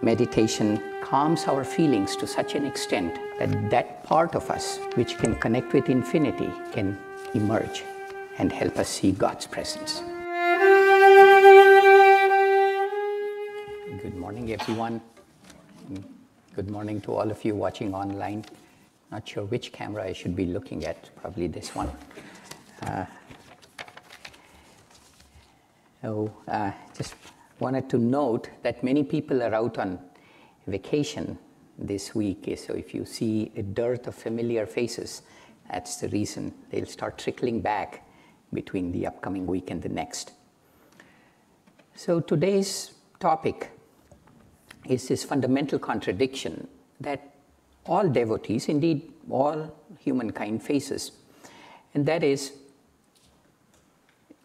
meditation calms our feelings to such an extent that that part of us which can connect with infinity can emerge and help us see God's presence. Good morning, everyone. Good morning to all of you watching online. Not sure which camera I should be looking at, probably this one. Just wanted to note that many people are out on vacation this week. So if you see a dearth of familiar faces, that's the reason. They'll start trickling back between the upcoming week and the next. So today's topic is this fundamental contradiction that all devotees, indeed all humankind faces. And that is,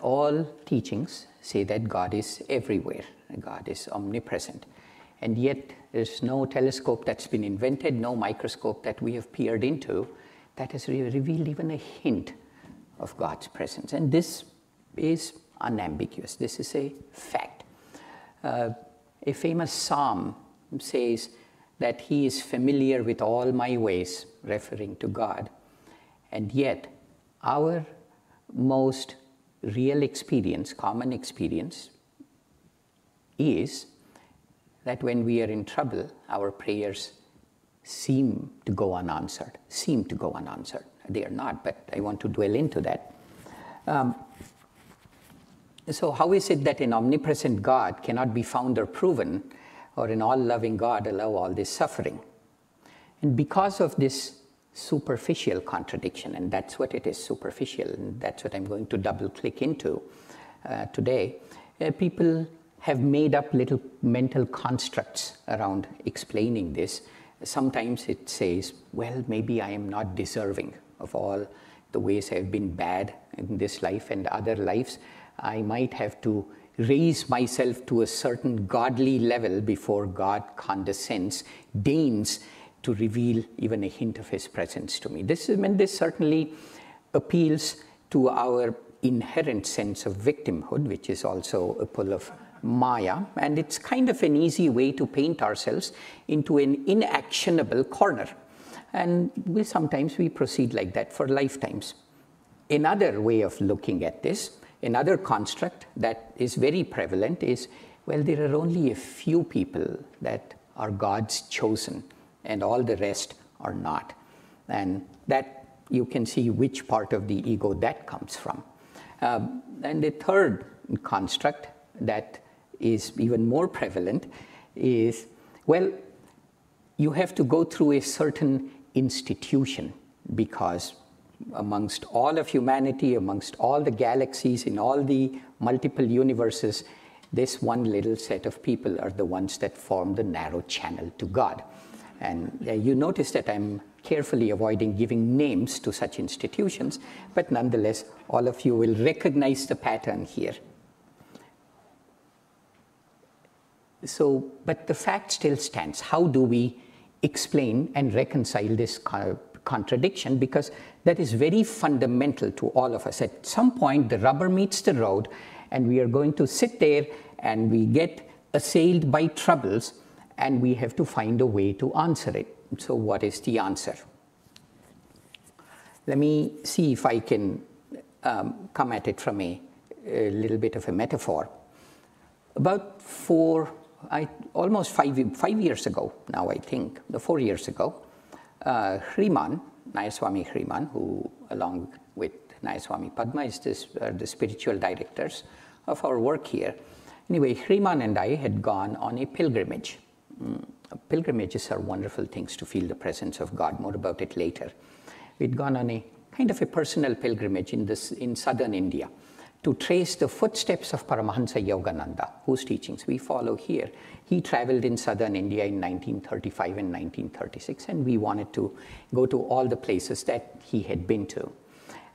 all teachings say that God is everywhere, God is omnipresent. And yet there's no telescope that's been invented, no microscope that we have peered into that has revealed even a hint of God's presence. And this is unambiguous. This is a fact. A famous psalm says that he is familiar with all my ways, referring to God. And yet our most real experience, common experience, is that when we are in trouble, our prayers seem to go unanswered. They are not, but I want to dwell into that. So how is it that an omnipresent God cannot be found or proven, or an all-loving God allow all this suffering? And because of this superficial contradiction, and that's what it is, superficial, and that's what I'm going to double-click into today, people have made up little mental constructs around explaining this. Sometimes it says, well, maybe I am not deserving of all the ways I've been bad in this life and other lives. I might have to raise myself to a certain godly level before God condescends, deigns to reveal even a hint of his presence to me. This certainly appeals to our inherent sense of victimhood, which is also a pull of Maya, and it's kind of an easy way to paint ourselves into an inactionable corner. And sometimes we proceed like that for lifetimes. Another way of looking at this, another construct that is very prevalent is, well, there are only a few people that are God's chosen, and all the rest are not. And that you can see which part of the ego that comes from. And the third construct that is even more prevalent is, well, you have to go through a certain institution, because amongst all of humanity, amongst all the galaxies, in all the multiple universes, this one little set of people are the ones that form the narrow channel to God. And you notice that I'm carefully avoiding giving names to such institutions, but nonetheless, all of you will recognize the pattern here. So, but the fact still stands. How do we explain and reconcile this contradiction? Because that is very fundamental to all of us. At some point, the rubber meets the road, and we are going to sit there and we get assailed by troubles, and we have to find a way to answer it. So what is the answer? Let me see if I can come at it from a little bit of a metaphor. About almost five years ago now, I think, 4 years ago, Nayaswami Hriman, who along with Nayaswami Padma is the spiritual directors of our work here. Anyway, Hriman and I had gone on a pilgrimage. Pilgrimages are wonderful things to feel the presence of God. More about it later. We'd gone on a kind of a personal pilgrimage in southern India to trace the footsteps of Paramhansa Yogananda, whose teachings we follow here. He traveled in southern India in 1935 and 1936, and we wanted to go to all the places that he had been to.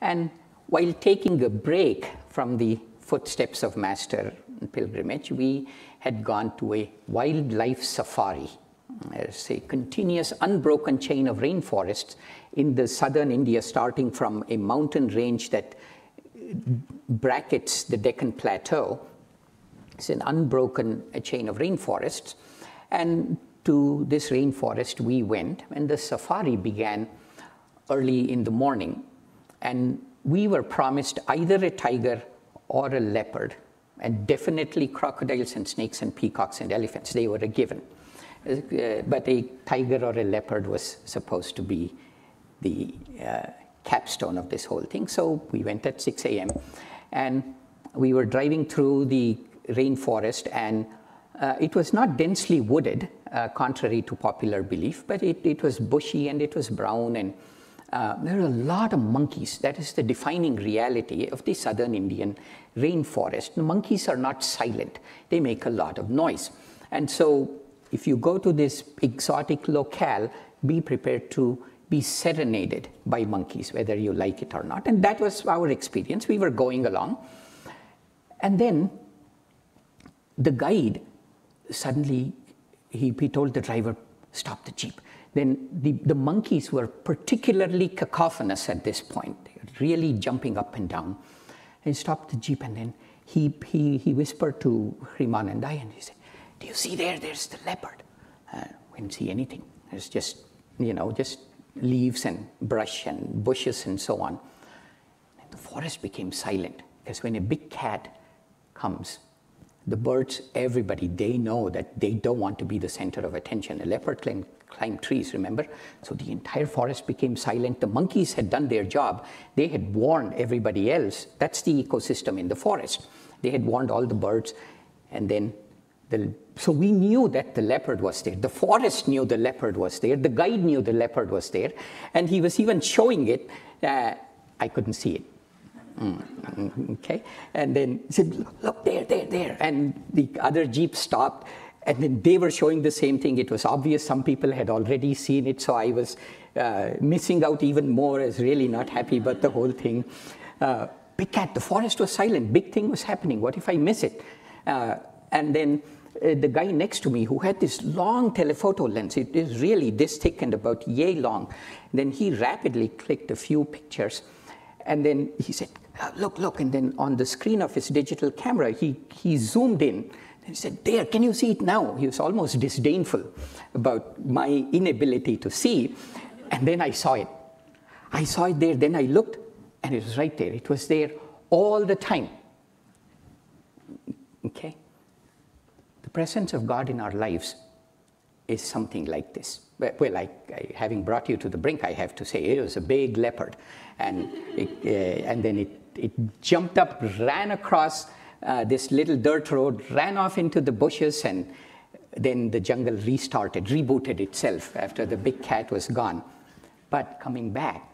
And while taking a break from the footsteps of Master pilgrimage, we had gone to a wildlife safari. There's a continuous unbroken chain of rainforests in the southern India, starting from a mountain range that brackets the Deccan Plateau. It's an unbroken chain of rainforests. And to this rainforest we went, and the safari began early in the morning. And we were promised either a tiger or a leopard, and definitely crocodiles and snakes and peacocks and elephants. They were a given. But a tiger or a leopard was supposed to be the capstone of this whole thing. So we went at 6 a.m. and we were driving through the rainforest, and it was not densely wooded, contrary to popular belief, but it was bushy and it was brown, and there were a lot of monkeys. That is the defining reality of the southern Indian rainforest. The monkeys are not silent. They make a lot of noise. And so if you go to this exotic locale, be prepared to be serenaded by monkeys, whether you like it or not. And that was our experience. We were going along. And then the guide, suddenly, he told the driver, stop the jeep. Then the monkeys were particularly cacophonous at this point. They were really jumping up and down. And he stopped the jeep, and then he whispered to Ramananda, and he said, do you see there? There's the leopard. We didn't see anything. There's just, just leaves and brush and bushes and so on. And the forest became silent, because when a big cat comes, the birds, everybody, they know that they don't want to be the center of attention. A leopard can climb trees, remember? So the entire forest became silent. The monkeys had done their job. They had warned everybody else. That's the ecosystem in the forest. They had warned all the birds, and then so we knew that the leopard was there. The forest knew the leopard was there. The guide knew the leopard was there. And he was even showing it. I couldn't see it. Okay. And then he said, look, there. And the other jeep stopped. And then they were showing the same thing. It was obvious some people had already seen it. So I was missing out even more. I was really not happy about the whole thing. Big cat, the forest was silent. Big thing was happening. What if I miss it? And then the guy next to me, who had this long telephoto lens, it is really this thick and about yay long. Then he rapidly clicked a few pictures, and then he said, look. And then on the screen of his digital camera, he zoomed in, and he said, there, can you see it now? He was almost disdainful about my inability to see. And then I saw it. I saw it there. Then I looked, and it was right there. It was there all the time. Okay? The presence of God in our lives is something like this. Well, having brought you to the brink, I have to say it was a big leopard. And then it jumped up, ran across this little dirt road, ran off into the bushes, and then the jungle rebooted itself after the big cat was gone. But coming back,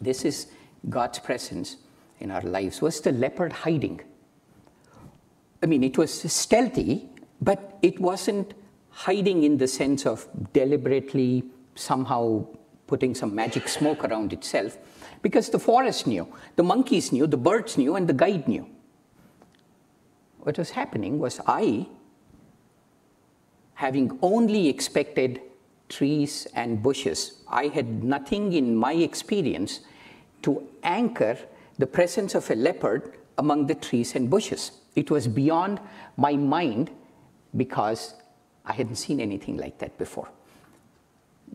this is God's presence in our lives. Was the leopard hiding? I mean, it was stealthy, but it wasn't hiding in the sense of deliberately somehow putting some magic smoke around itself, because the forest knew, the monkeys knew, the birds knew, and the guide knew. What was happening was I, having only expected trees and bushes, I had nothing in my experience to anchor the presence of a leopard among the trees and bushes. It was beyond my mind because I hadn't seen anything like that before.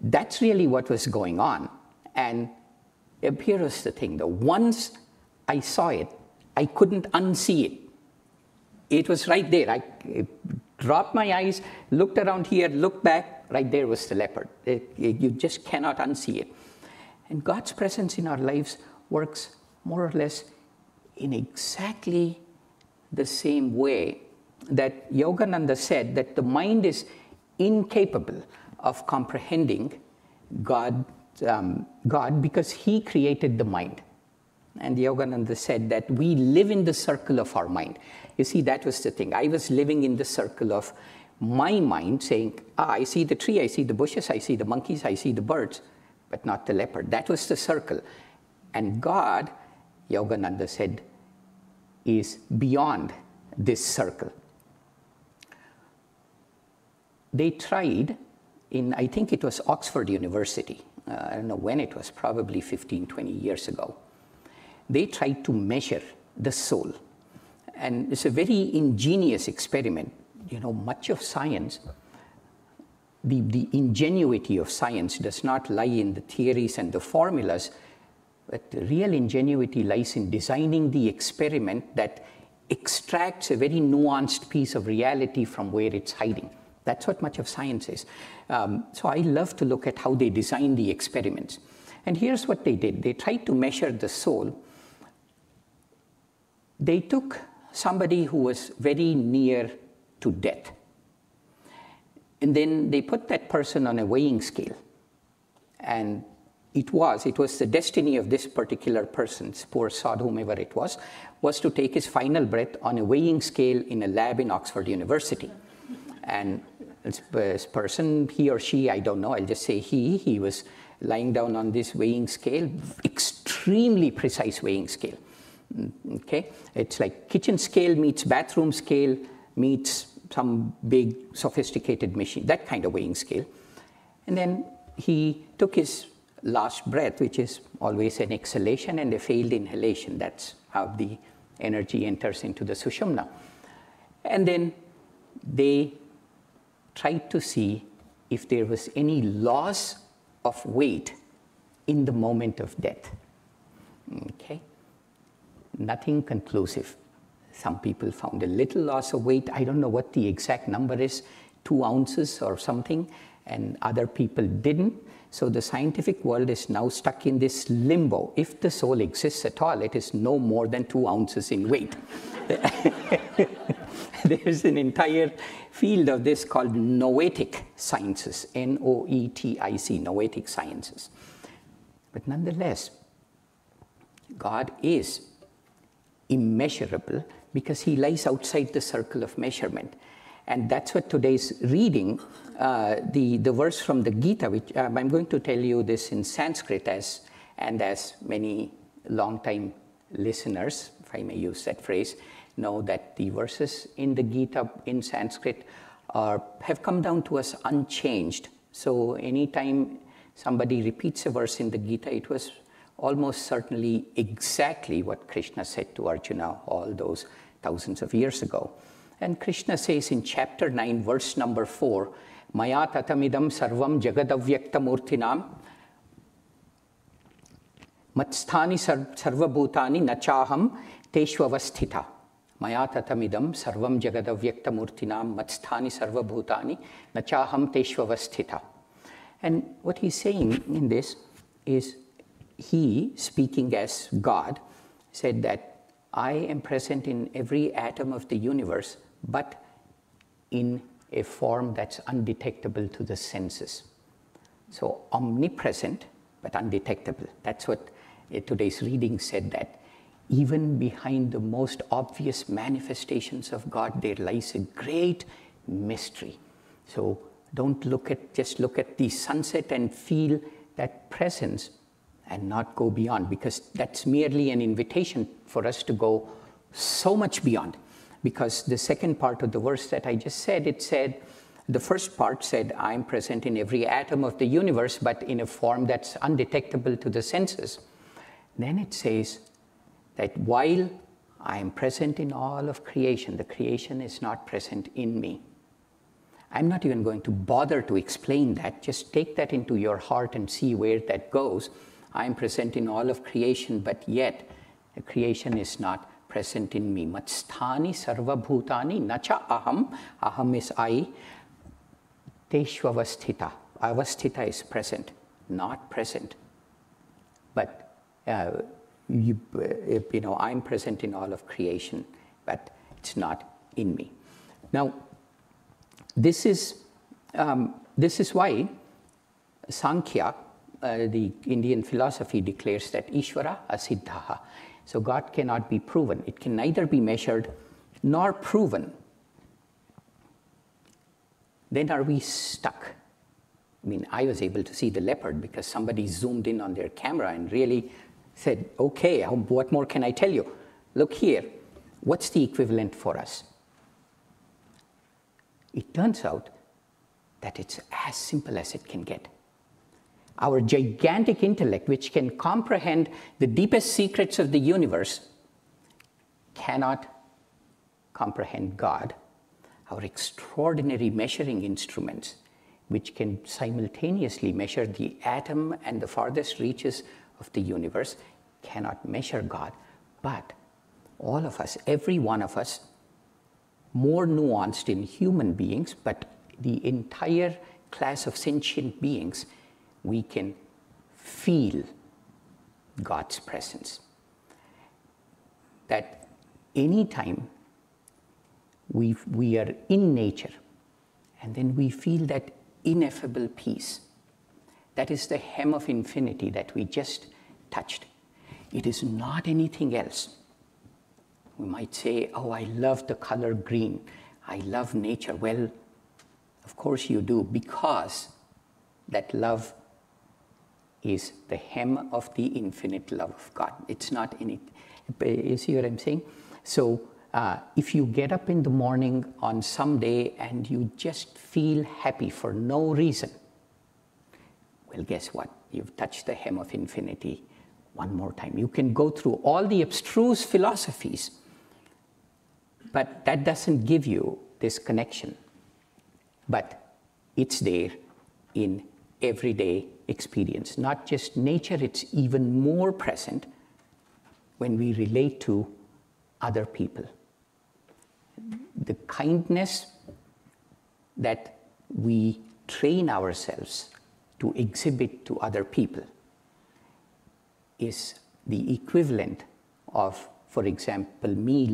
That's really what was going on. And here was the thing, though. Once I saw it, I couldn't unsee it. It was right there. I dropped my eyes, looked around here, looked back, right there was the leopard. You just cannot unsee it. And God's presence in our lives works more or less in exactly the same way that Yogananda said that the mind is incapable of comprehending God because he created the mind. And Yogananda said that we live in the circle of our mind. You see, that was the thing. I was living in the circle of my mind saying, I see the tree, I see the bushes, I see the monkeys, I see the birds, but not the leopard. That was the circle. And God, Yogananda said, is beyond this circle. They tried in, I think it was Oxford University, I don't know when it was, probably 15, 20 years ago. They tried to measure the soul. And it's a very ingenious experiment. You know, much of science the ingenuity of science does not lie in the theories and the formulas, but the real ingenuity lies in designing the experiment that extracts a very nuanced piece of reality from where it's hiding. That's what much of science is. So I love to look at how they design the experiments. And here's what they did. They tried to measure the soul. They took somebody who was very near to death. And then they put that person on a weighing scale. And it was the destiny of this particular person, poor sod, whomever it was to take his final breath on a weighing scale in a lab in Oxford University. And this person, he or she, I don't know, I'll just say he was lying down on this weighing scale, extremely precise weighing scale. Okay, it's like kitchen scale meets bathroom scale meets some big sophisticated machine, that kind of weighing scale. And then he took his last breath, which is always an exhalation and a failed inhalation. That's how the energy enters into the sushumna. And then they tried to see if there was any loss of weight in the moment of death. Okay, nothing conclusive. Some people found a little loss of weight. I don't know what the exact number is, 2 ounces or something, and other people didn't. So the scientific world is now stuck in this limbo. If the soul exists at all, it is no more than 2 ounces in weight. There's an entire field of this called noetic sciences, N-O-E-T-I-C, noetic sciences. But nonetheless, God is immeasurable because he lies outside the circle of measurement. And that's what today's reading, the verse from the Gita, which I'm going to tell you this in Sanskrit, as many long-time listeners, if I may use that phrase, know that the verses in the Gita in Sanskrit have come down to us unchanged. So anytime somebody repeats a verse in the Gita, it was almost certainly exactly what Krishna said to Arjuna all those thousands of years ago. And Krishna says in chapter 9, verse number 4, Maya tatamidam sarvam jagadavyaktamurtinam matsthani sarvabhutani nachaham teshvavasthita. Maya tatamidam sarvam jagadavyaktamurtinam matsthani sarvabhutani nachaham teshvavasthita. And what he's saying in this is, he, speaking as God, said that I am present in every atom of the universe, but in a form that's undetectable to the senses. So omnipresent, but undetectable. That's what today's reading said, that even behind the most obvious manifestations of God, there lies a great mystery. So don't just look at the sunset and feel that presence and not go beyond, because that's merely an invitation for us to go so much beyond. Because the second part of the verse that I just said, it said, the first part said, I'm present in every atom of the universe, but in a form that's undetectable to the senses. Then it says that while I am present in all of creation, the creation is not present in me. I'm not even going to bother to explain that. Just take that into your heart and see where that goes. I am present in all of creation, but yet the creation is not present in me. Matsthani sarvabhutani nacha aham. Aham is I. Teshvavasthita. Avasthita is present, not present. But, I'm present in all of creation, but it's not in me. Now, this is why Sankhya, the Indian philosophy, declares that Ishvara asiddhaha. So God cannot be proven. It can neither be measured nor proven. Then are we stuck? I mean, I was able to see the leopard because somebody zoomed in on their camera and really said, okay, what more can I tell you? Look here, what's the equivalent for us? It turns out that it's as simple as it can get. Our gigantic intellect, which can comprehend the deepest secrets of the universe, cannot comprehend God. Our extraordinary measuring instruments which can simultaneously measure the atom and the farthest reaches of the universe, cannot measure God. But all of us, every one of us, more nuanced in human beings, but the entire class of sentient beings, we can feel God's presence. That anytime we are in nature, and then we feel that ineffable peace, that is the hem of infinity that we just touched. It is not anything else. We might say, oh, I love the color green. I love nature. Well, of course you do, because that love is the hem of the infinite love of God. It's not any. You see what I'm saying? So if you get up in the morning on some day and you just feel happy for no reason, well, guess what? You've touched the hem of infinity one more time. You can go through all the abstruse philosophies, but that doesn't give you this connection. But it's there in everyday experience. Not just nature, it's even more present when we relate to other people. The kindness that we train ourselves to exhibit to other people is the equivalent of, for example, me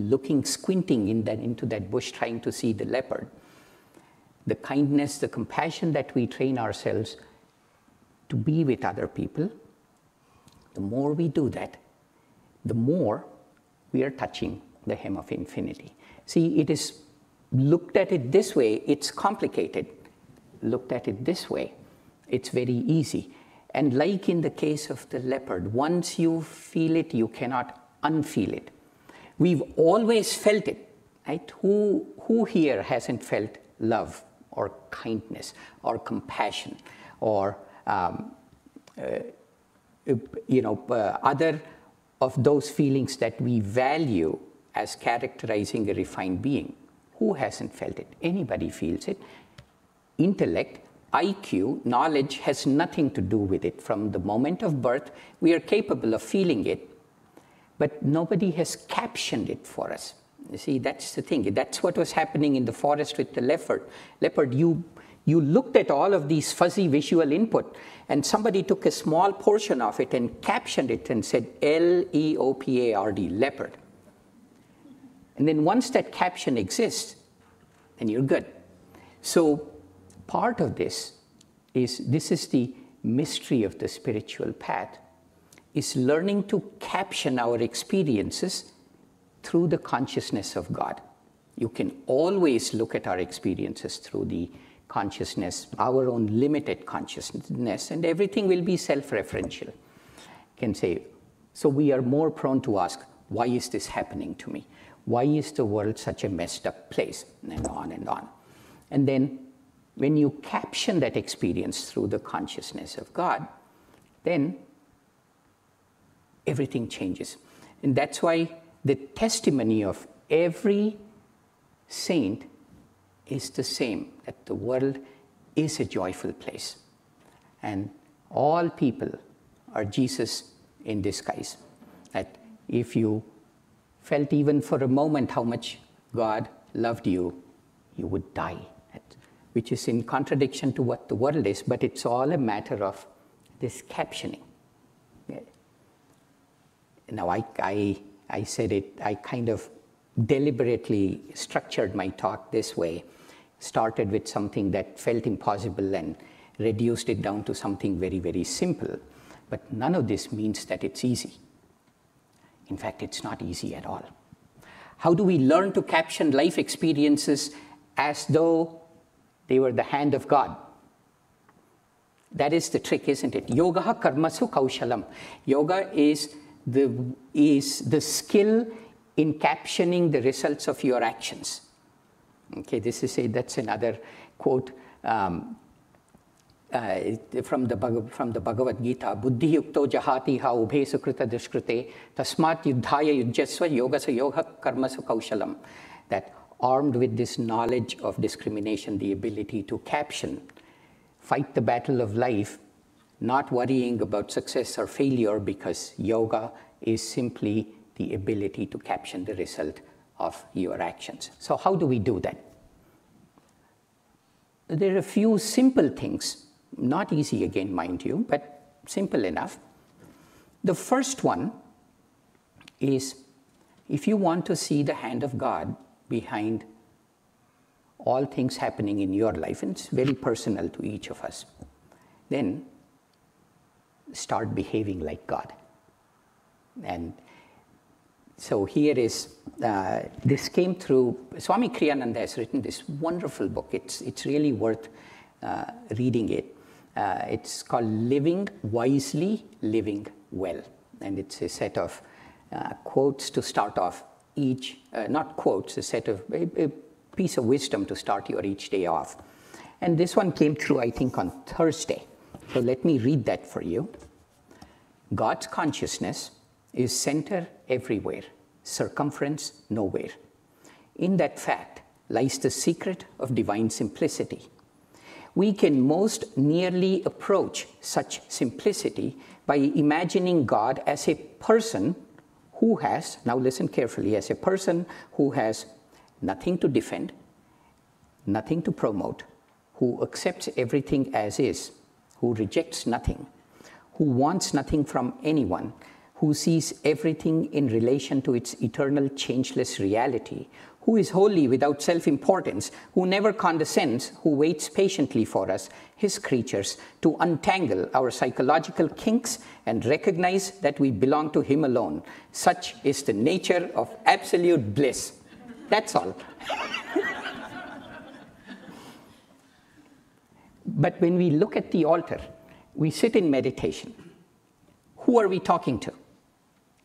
squinting into that bush trying to see the leopard. The kindness, the compassion that we train ourselves to be with other people, the more we do that, the more we are touching the hem of infinity. See, it is looked at it this way, it's complicated. Looked at it this way, it's very easy. And like in the case of the leopard, once you feel it, you cannot unfeel it. We've always felt it, right? Who here hasn't felt love or kindness or compassion or other of those feelings that we value as characterizing a refined being? Who hasn't felt it? Anybody feels it. Intellect, IQ, knowledge has nothing to do with it. From the moment of birth, we are capable of feeling it, but nobody has captioned it for us. You see, that's the thing. That's what was happening in the forest with the leopard. Leopard, you looked at all of these fuzzy visual input, and somebody took a small portion of it and captioned it and said Leopard, leopard. And then once that caption exists, then you're good. So part of this is the mystery of the spiritual path, is learning to caption our experiences through the consciousness of God. You can always look at our experiences through the consciousness, our own limited consciousness, and everything will be self-referential. You can say, so we are more prone to ask, why is this happening to me? Why is the world such a messed up place? And on and on. And then when you caption that experience through the consciousness of God, then everything changes. And that's why the testimony of every saint is the same, that the world is a joyful place. And all people are Jesus in disguise. That if you felt even for a moment how much God loved you, you would die. Which is in contradiction to what the world is, but it's all a matter of this captioning. Now, I said it, I kind of deliberately structured my talk this way, started with something that felt impossible and reduced it down to something very, very simple. But none of this means that it's easy. In fact, it's not easy at all. How do we learn to caption life experiences as though they were the hand of God? That is the trick, isn't it? Yoga karmasu kaushalam. Yoga is the skill in captioning the results of your actions. Okay, that's another quote from the Bhagavad Gita. Buddhi yukto jahati ha ubhe sukrita duskrite tasmat yuddhaya yujjasva yogasa yoga karmasu kaushalam. That armed with this knowledge of discrimination, the ability to caption, fight the battle of life, not worrying about success or failure, because yoga is simply the ability to caption the result of your actions. So how do we do that? There are a few simple things, not easy again, mind you, but simple enough. The first one is, if you want to see the hand of God behind all things happening in your life, and it's very personal to each of us, then start behaving like God. And so here is, this came through, Swami Kriyananda has written this wonderful book. It's really worth reading it. It's called Living Wisely, Living Well. And it's a set of quotes to start off each, not quotes, a set of, a piece of wisdom to start your each day off. And this one came through, I think, on Thursday. So let me read that for you. God's consciousness is center everywhere, circumference nowhere. In that fact lies the secret of divine simplicity. We can most nearly approach such simplicity by imagining God as a person who has, now listen carefully, as a person who has nothing to defend, nothing to promote, who accepts everything as is, who rejects nothing, who wants nothing from anyone, who sees everything in relation to its eternal changeless reality, who is wholly without self-importance, who never condescends, who waits patiently for us, his creatures, to untangle our psychological kinks and recognize that we belong to him alone. Such is the nature of absolute bliss. That's all. But when we look at the altar, we sit in meditation. Who are we talking to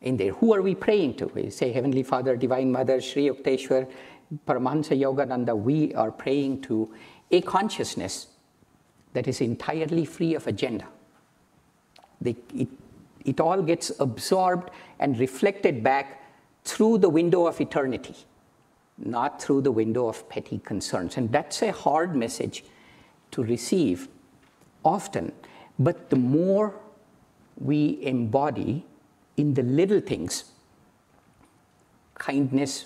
in there? Who are we praying to? We say, Heavenly Father, Divine Mother, Sri Yukteswar, Paramhansa Yogananda. We are praying to a consciousness that is entirely free of agenda. It all gets absorbed and reflected back through the window of eternity, not through the window of petty concerns. And that's a hard message to receive often. But the more we embody in the little things, kindness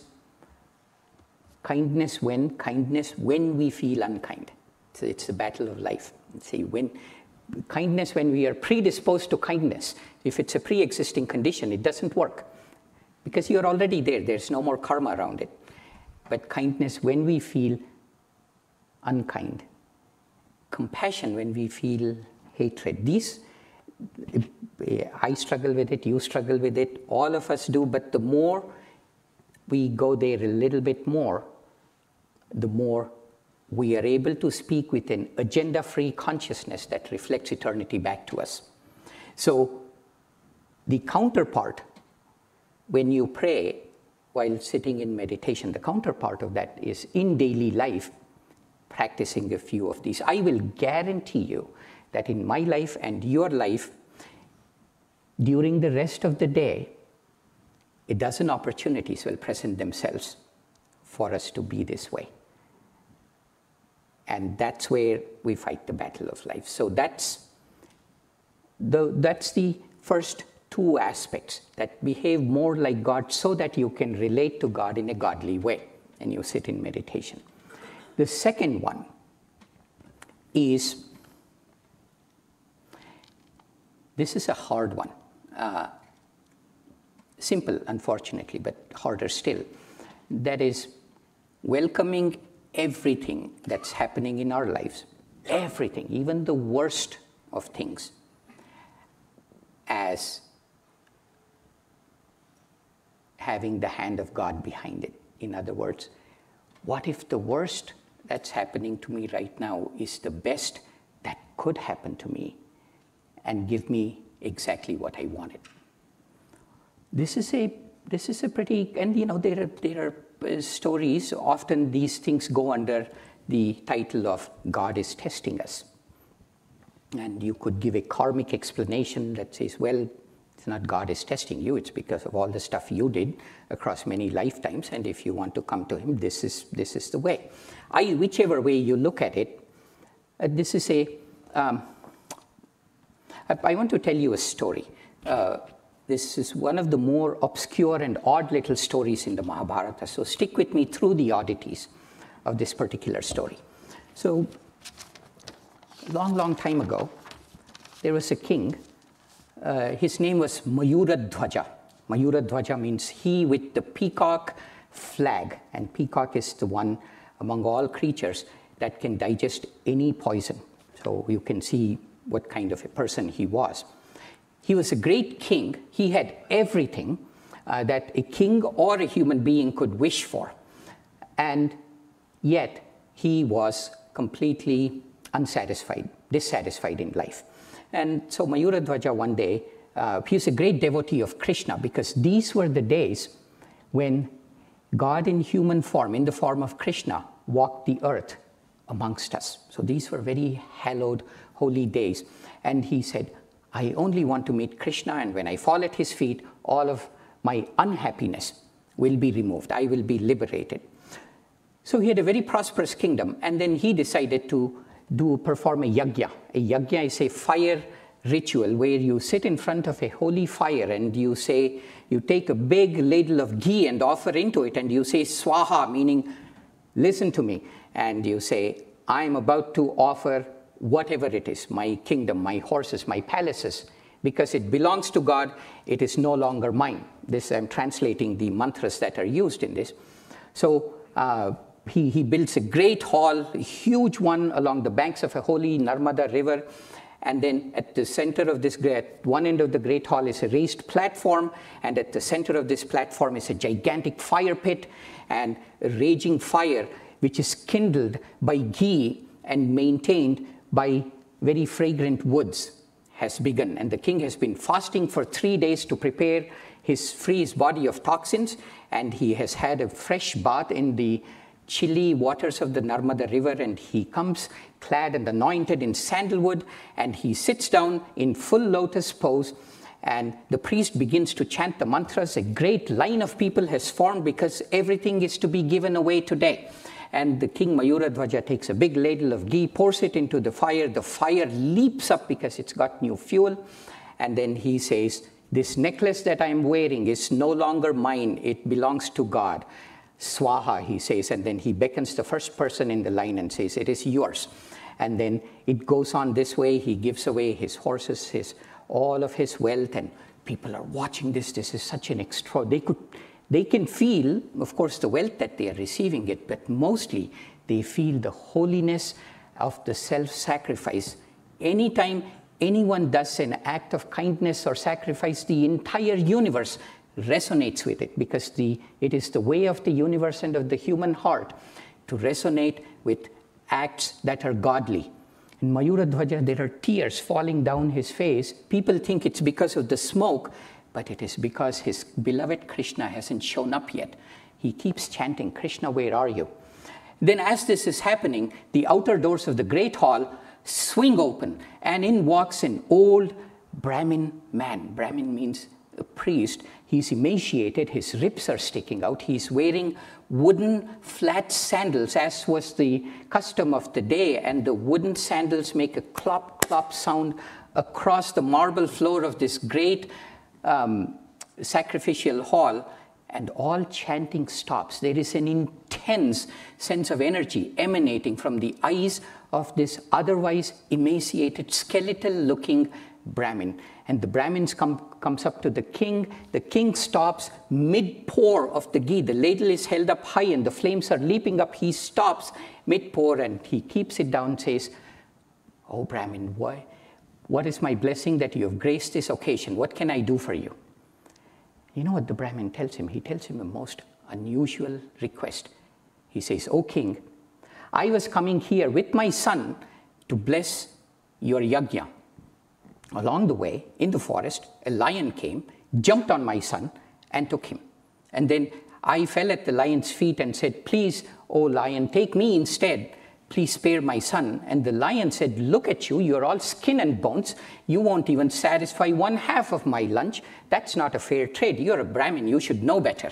when we feel unkind. So it's the battle of life. See, kindness when we are predisposed to kindness. If it's a pre-existing condition, it doesn't work because you're already there. There's no more karma around it. But kindness when we feel unkind. Compassion when we feel hatred. These, I struggle with it, you struggle with it, all of us do, but the more we go there a little bit more, the more we are able to speak with an agenda-free consciousness that reflects eternity back to us. So the counterpart, when you pray while sitting in meditation, the counterpart of that is in daily life, practicing a few of these. I will guarantee you that in my life and your life, during the rest of the day, a dozen opportunities will present themselves for us to be this way. And that's where we fight the battle of life. So that's the first two aspects, that behave more like God so that you can relate to God in a godly way and you sit in meditation. The second one is, this is a hard one. Simple, unfortunately, but harder still. That is welcoming everything that's happening in our lives, everything, even the worst of things, as having the hand of God behind it. In other words, what if the worst that's happening to me right now is the best that could happen to me and give me exactly what I wanted? This is a pretty, and you know, there are stories. Often these things go under the title of God is testing us. And you could give a karmic explanation that says, well, it's not God is testing you, it's because of all the stuff you did across many lifetimes, and if you want to come to him, this is the way. Whichever way you look at it, this is a I want to tell you a story. This is one of the more obscure and odd little stories in the Mahabharata. So stick with me through the oddities of this particular story. So, long time ago, there was a king. His name was Mayuradwaja. Mayuradwaja means he with the peacock flag. And peacock is the one among all creatures that can digest any poison. So you can see what kind of a person he was. He was a great king. He had everything that a king or a human being could wish for. And yet, he was completely dissatisfied in life. And so Mayuradwaja one day, he was a great devotee of Krishna, because these were the days when God in human form, in the form of Krishna, walked the earth amongst us. So these were very hallowed, holy days. And he said, I only want to meet Krishna, and when I fall at his feet, all of my unhappiness will be removed. I will be liberated. So he had a very prosperous kingdom, and then he decided to perform a yajna. A yajna is a fire ritual where you sit in front of a holy fire and you take a big ladle of ghee and offer into it, and you say swaha, meaning listen to me. And you say, I'm about to offer whatever it is, my kingdom, my horses, my palaces, because it belongs to God, it is no longer mine. This, I'm translating the mantras that are used in this. So he builds a great hall, a huge one along the banks of a holy Narmada river. And then at the center of this, at one end of the great hall is a raised platform. And at the center of this platform is a gigantic fire pit and a raging fire, which is kindled by ghee and maintained by very fragrant woods, has begun. And the king has been fasting for 3 days to free his body of toxins. And he has had a fresh bath in the chilly waters of the Narmada river. And he comes clad and anointed in sandalwood. And he sits down in full lotus pose. And the priest begins to chant the mantras. A great line of people has formed, because everything is to be given away today. And the king Mayuradwaja takes a big ladle of ghee, pours it into the fire. The fire leaps up because it's got new fuel. And then he says, this necklace that I'm wearing is no longer mine. It belongs to God. Swaha, he says. And then he beckons the first person in the line and says, it is yours. And then it goes on this way. He gives away his horses, all of his wealth. And people are watching this. This is such an they can feel, of course, the wealth that they are receiving it, but mostly they feel the holiness of the self-sacrifice. Anytime anyone does an act of kindness or sacrifice, the entire universe resonates with it, because it is the way of the universe and of the human heart to resonate with acts that are godly. In Mayuradwaja, there are tears falling down his face. People think it's because of the smoke, but it is because his beloved Krishna hasn't shown up yet. He keeps chanting, Krishna, where are you? Then as this is happening, the outer doors of the great hall swing open, and in walks an old Brahmin man. Brahmin means a priest. He's emaciated, his ribs are sticking out. He's wearing wooden flat sandals, as was the custom of the day, and the wooden sandals make a clop, clop sound across the marble floor of this great sacrificial hall, and all chanting stops. There is an intense sense of energy emanating from the eyes of this otherwise emaciated, skeletal-looking Brahmin. And the Brahmin comes up to the king. The king stops mid-pour of the ghee. The ladle is held up high and the flames are leaping up. He stops mid-pour and he keeps it down, says, oh, Brahmin, what is my blessing that you have graced this occasion? What can I do for you? You know what the Brahmin tells him? He tells him a most unusual request. He says, oh, king, I was coming here with my son to bless your yajna. Along the way, in the forest, a lion came, jumped on my son, and took him. And then I fell at the lion's feet and said, please, oh lion, take me instead. Please spare my son. And the lion said, look at you, you're all skin and bones. You won't even satisfy 1/2 of my lunch. That's not a fair trade. You're a Brahmin, you should know better.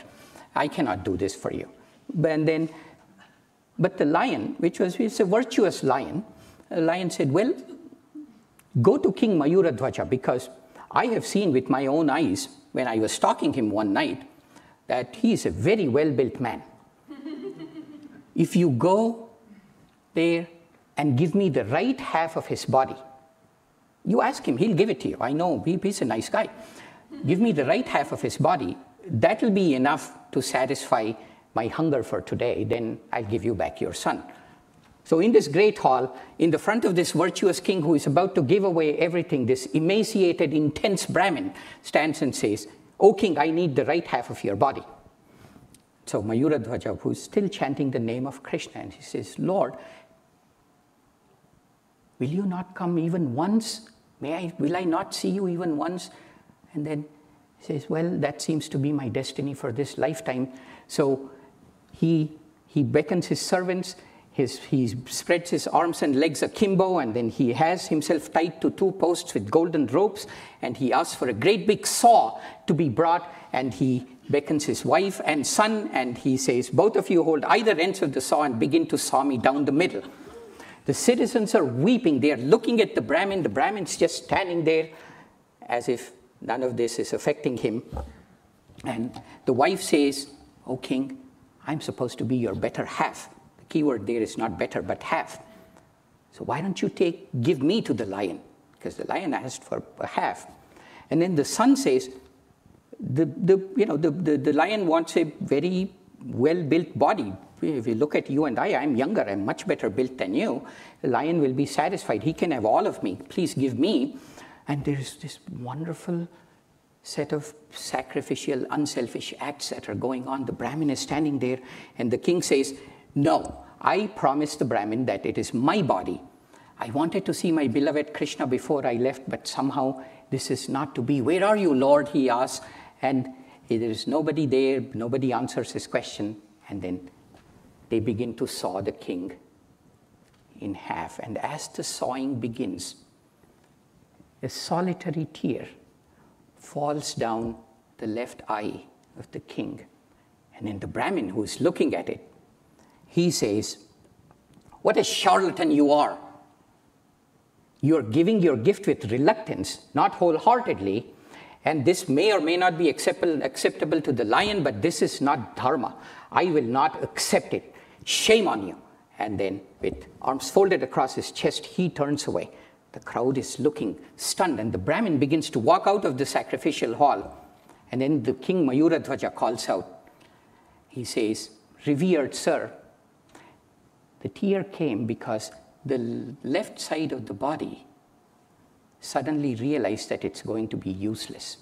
I cannot do this for you. But the lion, which was a virtuous lion, the lion said, well, Go to King Mayuradwaja, because I have seen with my own eyes, when I was stalking him one night, that he is a very well-built man. If you go there and give me the right half of his body, you ask him, he'll give it to you. I know, he's a nice guy. Give me the right half of his body, that will be enough to satisfy my hunger for today, then I'll give you back your son. So in this great hall, in the front of this virtuous king who is about to give away everything, this emaciated, intense Brahmin stands and says, "O king, I need the right half of your body." So Mayuradwaja, who is still chanting the name of Krishna, and he says, "Lord, will you not come even once? Will I not see you even once?" And then he says, "Well, that seems to be my destiny for this lifetime." So he beckons his servants, he spreads his arms and legs akimbo, and then he has himself tied to 2 posts with golden ropes, and he asks for a great big saw to be brought, and he beckons his wife and son, and he says, "Both of you hold either ends of the saw and begin to saw me down the middle." The citizens are weeping. They are looking at the Brahmin. The Brahmin's just standing there as if none of this is affecting him. And the wife says, "O king, I'm supposed to be your better half." The key word there is not better, but half. So why don't you give me to the lion? Because the lion asked for a half. And then the son says, the lion wants a very well-built body. If you look at you and I'm younger, I'm much better built than you. The lion will be satisfied. He can have all of me. Please give me. And there's this wonderful set of sacrificial, unselfish acts that are going on. The Brahmin is standing there, and the king says, "No, I promised the Brahmin that it is my body. I wanted to see my beloved Krishna before I left, but somehow this is not to be. Where are you, Lord?" he asks, and there is nobody there. Nobody answers his question, and then they begin to saw the king in half. And as the sawing begins, a solitary tear falls down the left eye of the king. And then the Brahmin, who is looking at it, he says, "What a charlatan you are. You are giving your gift with reluctance, not wholeheartedly, and this may or may not be acceptable to the lion, but this is not dharma. I will not accept it. Shame on you." And then with arms folded across his chest, he turns away. The crowd is looking stunned, and the Brahmin begins to walk out of the sacrificial hall. And then the king Mayuradwaja calls out. He says, "Revered sir," the tear came because the left side of the body suddenly realized that it's going to be useless.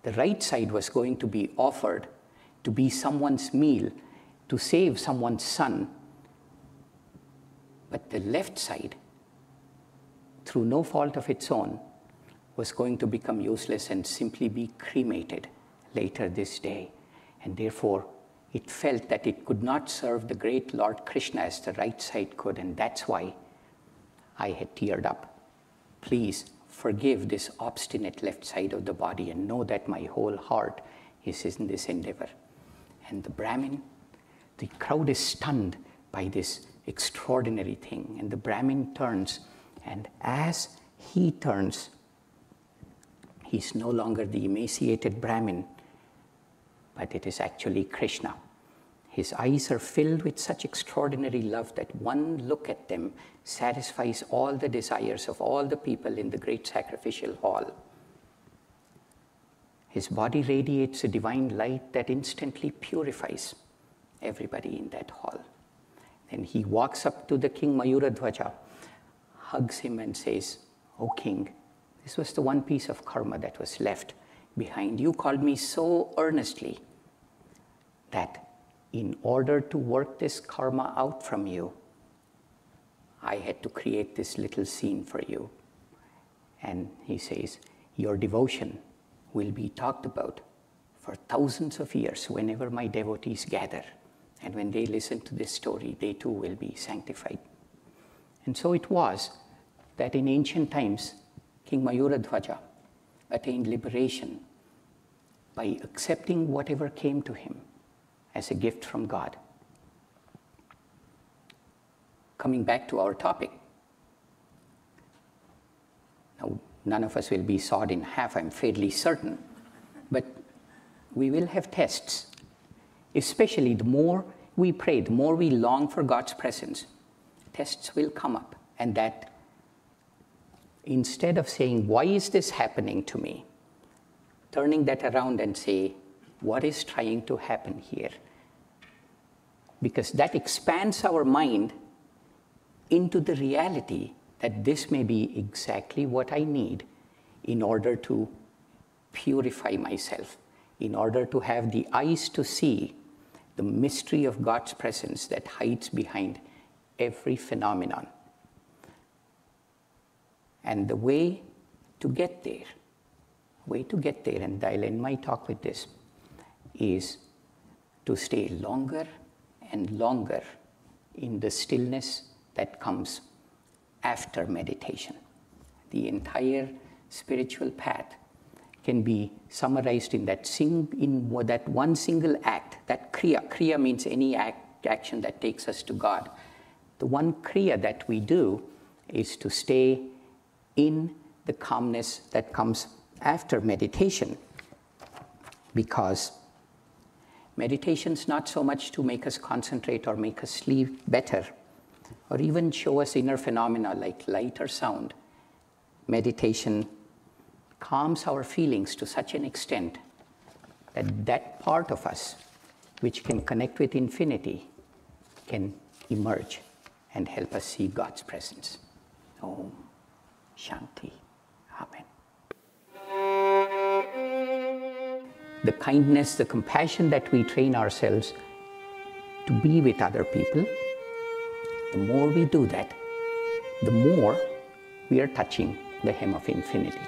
The right side was going to be offered to be someone's meal, to save someone's son. But the left side, through no fault of its own, was going to become useless and simply be cremated later this day. And therefore, it felt that it could not serve the great Lord Krishna as the right side could, and that's why I had teared up. Please forgive this obstinate left side of the body and know that my whole heart is in this endeavor. And the Brahmin, the crowd is stunned by this extraordinary thing, and the Brahmin turns, and as he turns, he's no longer the emaciated Brahmin, but it is actually Krishna. His eyes are filled with such extraordinary love that one look at them satisfies all the desires of all the people in the great sacrificial hall. His body radiates a divine light that instantly purifies everybody in that hall. Then he walks up to the king Mayuradwaja, hugs him and says, "O king, this was the one piece of karma that was left behind. You called me so earnestly that in order to work this karma out from you, I had to create this little scene for you." And he says, "Your devotion will be talked about for thousands of years whenever my devotees gather. And when they listen to this story, they too will be sanctified." And so it was that in ancient times, King Mayuradwaja attained liberation by accepting whatever came to him as a gift from God. Coming back to our topic. Now, none of us will be sawed in half, I'm fairly certain. But we will have tests. Especially the more we pray, the more we long for God's presence, tests will come up. And that instead of saying, why is this happening to me? Turning that around and say, what is trying to happen here? Because that expands our mind into the reality that this may be exactly what I need in order to purify myself, in order to have the eyes to see the mystery of God's presence that hides behind every phenomenon. And the way to get there, and I'll end my talk with this, is to stay longer and longer in the stillness that comes after meditation. The entire spiritual path can be summarized in that one single act, that kriya. Kriya means any action that takes us to God. The one kriya that we do is to stay in the calmness that comes after meditation, because meditation's not so much to make us concentrate or make us sleep better, or even show us inner phenomena like light or sound. Meditation calms our feelings to such an extent that that part of us which can connect with infinity can emerge and help us see God's presence. Om Shanti. Amen. The kindness, the compassion that we train ourselves to be with other people, the more we do that, the more we are touching the hem of infinity.